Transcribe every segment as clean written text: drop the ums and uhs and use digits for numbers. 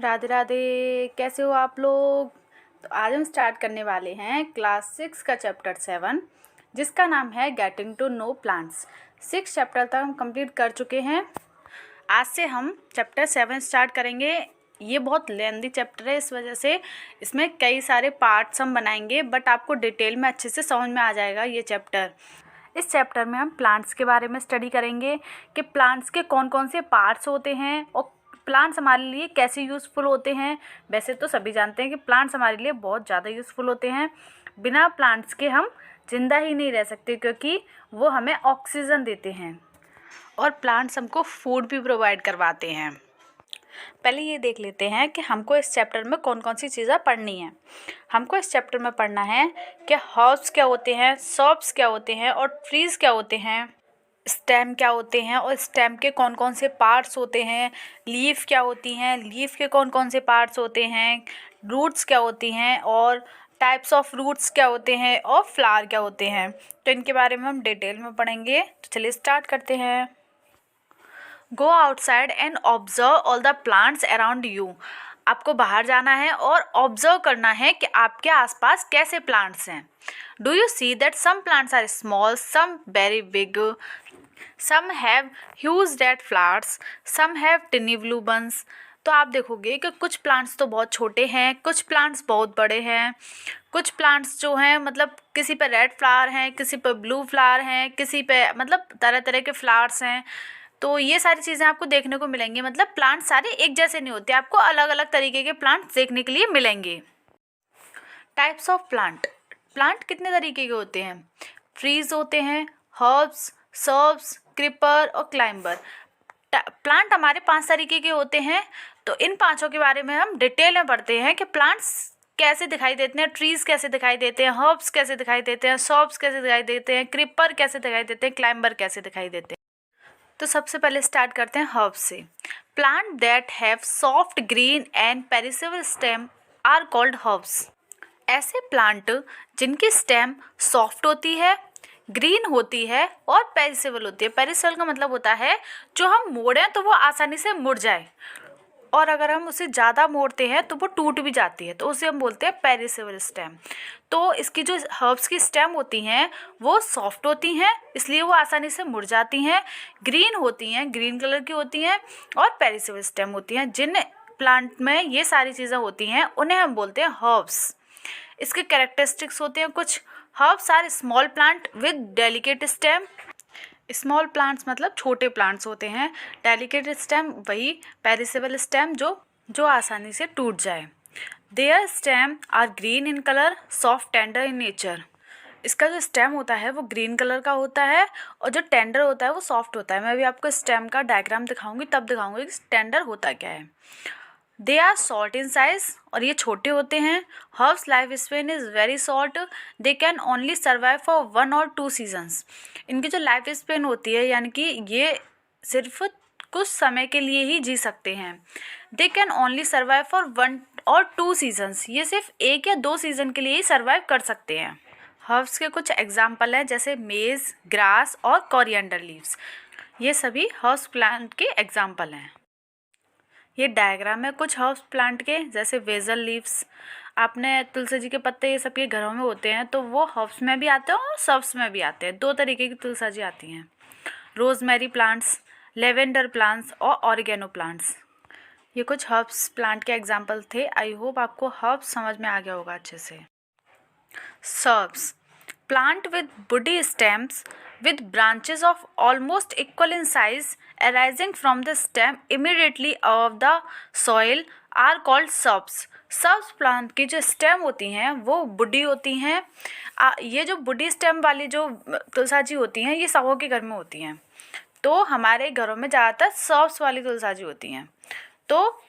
राधे राधे, कैसे हो आप लोग। तो आज हम स्टार्ट करने वाले हैं क्लास 6 का चैप्टर 7, जिसका नाम है getting to know plants. 6 chapter तक हम कंप्लीट कर चुके हैं। आज से हम चैप्टर 7 स्टार्ट करेंगे। ये बहुत लेंदी चैप्टर है, इस वजह से इसमें कई सारे पार्ट्स हम बनाएंगे, बट आपको डिटेल में अच्छे से समझ में आ जाएगा ये चैप्टर। इस चैप्टर में हम प्लांट्स के बारे में स्टडी करेंगे कि प्लांट्स के कौन कौन से पार्ट्स होते हैं और प्लांट्स हमारे लिए कैसे यूज़फुल होते हैं। वैसे तो सभी जानते हैं कि प्लांट्स हमारे लिए बहुत ज़्यादा यूज़फुल होते हैं। बिना प्लांट्स के हम जिंदा ही नहीं रह सकते, क्योंकि वो हमें ऑक्सीजन देते हैं और प्लांट्स हमको फूड भी प्रोवाइड करवाते हैं। पहले ये देख लेते हैं कि हमको इस चैप्टर में कौन कौन सी चीज़ें पढ़नी हैं। हमको इस चैप्टर में पढ़ना है कि हर्ब्स क्या होते हैं, शॉप्स क्या होते हैं और ट्रीज़ क्या होते हैं, स्टेम क्या होते हैं और स्टेम के कौन कौन से पार्ट्स होते हैं, लीफ क्या होती हैं, लीफ के कौन कौन से पार्ट्स होते हैं, रूट्स क्या होती हैं और टाइप्स ऑफ रूट्स क्या होते हैं और फ्लावर क्या होते हैं। तो इनके बारे में हम डिटेल में पढ़ेंगे। तो चलिए स्टार्ट करते हैं। Go outside and observe all the plants around you. आपको बाहर जाना है और ऑब्जर्व करना है कि आपके आसपास कैसे प्लांट्स हैं। Do you see that some plants are small, some very big, some have huge red flowers, some have tiny blue buns. तो आप देखोगे कि कुछ प्लांट्स तो बहुत छोटे हैं, कुछ प्लांट्स बहुत बड़े हैं, कुछ प्लांट्स जो हैं मतलब किसी पे रेड फ्लावर हैं, किसी पे ब्लू फ्लावर हैं, किसी पे मतलब तरह तरह के फ्लावर्स हैं। तो ये सारी चीज़ें आपको देखने को मिलेंगी। मतलब प्लांट सारे एक जैसे नहीं होते, आपको अलग अलग तरीके के प्लांट्स देखने के लिए मिलेंगे। Types of plant. प्लांट कितने तरीके के होते हैं? ट्रीज होते हैं, हर्ब्स, सर्ब्स, क्रीपर और क्लाइंबर। प्लांट हमारे 5 तरीके के होते हैं। तो इन पांचों के बारे में हम डिटेल में पढ़ते हैं कि प्लांट्स कैसे दिखाई देते हैं, ट्रीज कैसे दिखाई देते हैं, हर्ब्स कैसे दिखाई देते हैं, सर्ब्स कैसे दिखाई देते हैं, क्रीपर कैसे दिखाई देते हैं, क्लाइंबर कैसे दिखाई देते हैं। तो सबसे पहले स्टार्ट करते हैं हर्ब्स से। Plant that have soft green and perishable stem are called herbs. ऐसे प्लांट जिनकी स्टेम सॉफ्ट होती है, ग्रीन होती है और पेरिसेबल होती है। पेरिसेबल का मतलब होता है जो हम मोड़ें तो वो आसानी से मुड़ जाए, और अगर हम उसे ज़्यादा मोड़ते हैं तो वो टूट भी जाती है, तो उसे हम बोलते हैं पेरिसेबल स्टेम। तो इसकी जो हर्ब्स की स्टेम होती हैं वो सॉफ्ट होती हैं, इसलिए वो आसानी से मुड़ जाती हैं, ग्रीन होती हैं, ग्रीन कलर की होती हैं और पेरिसेबल स्टेम होती हैं। जिन प्लांट में ये सारी चीज़ें होती हैं उन्हें हम बोलते हैं हर्ब्स। इसके कैरेक्टरिस्टिक्स होते हैं कुछ। Herbs are small plant with delicate stem. Small plants मतलब छोटे प्लांट्स होते हैं। डेलिकेट स्टेम वही पेरिसेबल स्टेम जो आसानी से टूट जाए। Their stem are green in colour, soft tender in nature. इसका जो स्टेम होता है वो ग्रीन कलर का होता है और जो टेंडर होता है वो सॉफ्ट होता है। मैं अभी आपको स्टेम का डायग्राम दिखाऊंगी, तब दिखाऊंगी कि टेंडर होता क्या है। They are short in size, और ये छोटे होते हैं। Herbs life span is very short, they can only survive for 1 और 2 सीजन्स। इनकी जो लाइफ स्पेन होती है यानी कि ये सिर्फ कुछ समय के लिए ही जी सकते हैं। दे कैन ओनली सर्वाइव फॉर 1 और 2 सीजन्स, ये सिर्फ 1 या 2 सीज़न के लिए ही सर्वाइव कर सकते हैं। हर्ब्स के कुछ एग्जाम्पल हैं जैसे मेज, ग्रास और कोरिएंडर लीव्स। ये सभी हर्ब्स प्लांट के एग्जाम्पल हैं। ये डायग्राम है कुछ हर्ब्स प्लांट के, जैसे वेजल लीव्स। आपने तुलसी जी के पत्ते ये सब के घरों में होते हैं, तो वो हर्ब्स में भी आते हैं और सर्ब्स में भी आते हैं। 2 तरीके की तुलसी जी आती हैं। रोजमेरी प्लांट्स, लेवेंडर प्लांट्स और ऑरिगेनो प्लांट्स। ये कुछ हर्ब्स प्लांट के एग्जाम्पल थे। आई होप आपको हर्ब्स समझ में आ गया होगा अच्छे से। Shrubs, plant with woody stems with branches of almost equal in size arising from the stem immediately above the soil are called shrubs. shrubs plant की जो स्टेम होती हैं वो बुडी होती हैं। ये जो बुडी स्टेम वाली जो तुलसा जी होती हैं ये सबों के घर में होती हैं। तो हमारे घरों में ज़्यादातर shrubs वाली तुलसा जी होती हैं। तो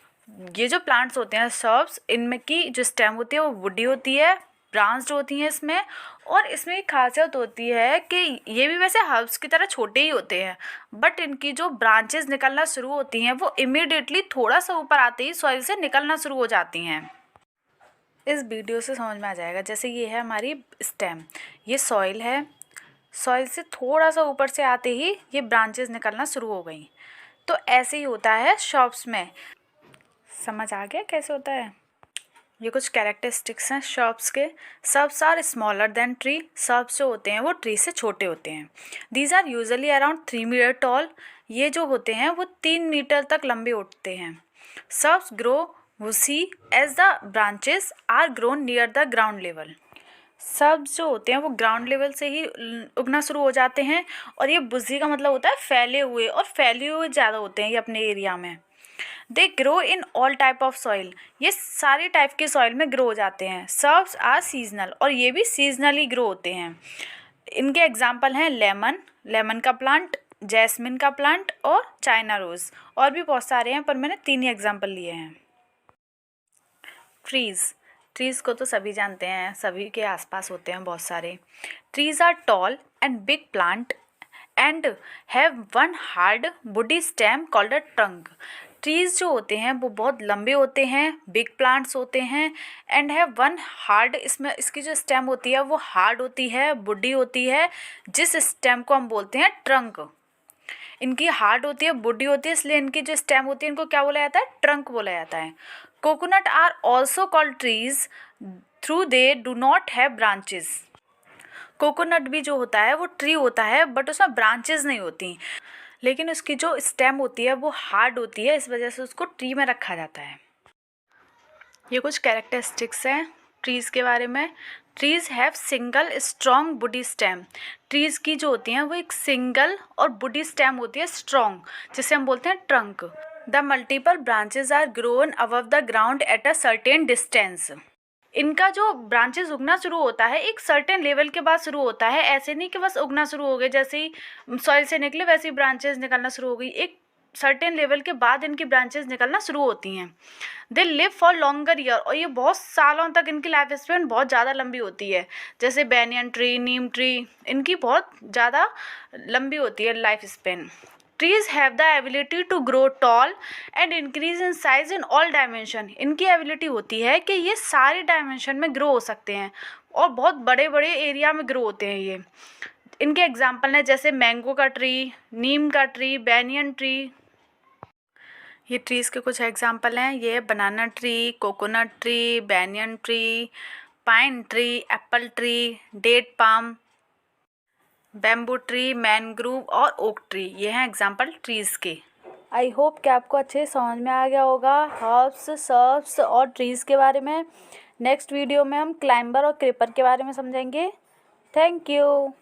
ये जो प्लांट्स होते हैं shrubs, इनमें की जो स्टेम होती है वो वुडी होती है, ब्रांच्ड होती हैं इसमें। और इसमें एक खासियत होती है कि ये भी वैसे हर्ब्स की तरह छोटे ही होते हैं, बट इनकी जो ब्रांचेस निकलना शुरू होती हैं वो इमीडिएटली थोड़ा सा ऊपर आते ही सॉइल से निकलना शुरू हो जाती हैं। इस वीडियो से समझ में आ जाएगा। जैसे ये है हमारी स्टेम, ये सॉइल है, सॉइल से थोड़ा सा ऊपर से आते ही ये ब्रांचेस निकलना शुरू हो गई। तो ऐसे ही होता है शॉप्स में। समझ आ गया कैसे होता है? ये कुछ कैरेक्टरिस्टिक्स हैं शॉप्स के। Shrubs are smaller than tree, shrubs जो होते हैं वो ट्री से छोटे होते हैं। These are usually around 3 metre tall, ये जो होते हैं वो 3 मीटर तक लंबे उठते हैं। Shrubs grow bushy as the branches are grown near the ground level, shrubs जो होते हैं वो ग्राउंड लेवल से ही उगना शुरू हो जाते हैं। और ये बुजी का मतलब होता है फैले हुए, और फैले हुए ज़्यादा होते हैं ये अपने एरिया में। They grow in all type of soil, ये सारे टाइप के सॉइल में ग्रो हो जाते हैं। सर्ब्स आर सीजनल, और ये भी सीजनली ग्रो होते हैं। इनके एग्जाम्पल हैं लेमन का प्लांट, जैस्मिन का प्लांट और चाइना रोज़। और भी बहुत सारे हैं पर मैंने 3 ही एग्जाम्पल लिए हैं। ट्रीज़ को तो सभी जानते हैं, सभी के आसपास होते हैं बहुत सारे। Trees are tall and big plant and have one hard woody stem called a trunk. Trees जो होते हैं वो बहुत लंबे होते हैं, बिग प्लांट्स होते हैं, एंड हैव वन हार्ड, इसमें इसकी जो स्टेम होती है वो हार्ड होती है, वुडी होती है, जिस स्टेम को हम बोलते हैं ट्रंक। इनकी हार्ड होती है, वुडी होती है, इसलिए इनकी जो स्टेम होती है इनको क्या बोला जाता है? ट्रंक बोला जाता है। Coconut are also called trees though they do not have branches. Coconut भी जो होता है वो ट्री होता है, बट उसमें ब्रांचेस नहीं होती, लेकिन उसकी जो स्टेम होती है वो हार्ड होती है, इस वजह से उसको ट्री में रखा जाता है। ये कुछ कैरेक्टरिस्टिक्स हैं ट्रीज़ के बारे में। Trees have single strong woody stem, trees की जो होती हैं वो एक सिंगल और वुडी स्टेम होती है स्ट्रॉन्ग, जिसे हम बोलते हैं trunk. The multiple branches are grown above the ground at a certain distance. इनका जो ब्रांचेस उगना शुरू होता है एक सर्टेन लेवल के बाद शुरू होता है, ऐसे नहीं कि बस उगना शुरू हो गए, जैसे ही सॉइल से निकले वैसे ही ब्रांचेस निकलना शुरू हो गई। एक सर्टेन लेवल के बाद इनकी ब्रांचेस निकलना शुरू होती हैं। They live for longer year, और ये बहुत सालों तक इनकी लाइफ स्पेन बहुत ज़्यादा लंबी होती है। जैसे बैनियन ट्री, नीम ट्री, इनकी बहुत ज़्यादा लंबी होती है life span. Trees have the ability to grow tall and increase in size in all dimension, इनकी एबिलिटी होती है कि ये सारे डायमेंशन में ग्रो हो सकते हैं और बहुत बड़े बड़े एरिया में ग्रो होते हैं ये। इनके एग्जाम्पल हैं जैसे मैंगो का ट्री, नीम का ट्री, बैनियन ट्री। ये ट्रीज़ के कुछ एग्जाम्पल हैं, ये banana tree, coconut tree, banyan tree, pine tree, apple tree, date palm, bamboo tree, mangrove और ओक ट्री। ये हैं एग्जाम्पल ट्रीज़ के। आई होप कि आपको अच्छे समझ में आ गया होगा हर्ब्स, सर्ब्स और ट्रीज़ के बारे में। नेक्स्ट वीडियो में हम क्लाइंबर और क्रीपर के बारे में समझेंगे। Thank you.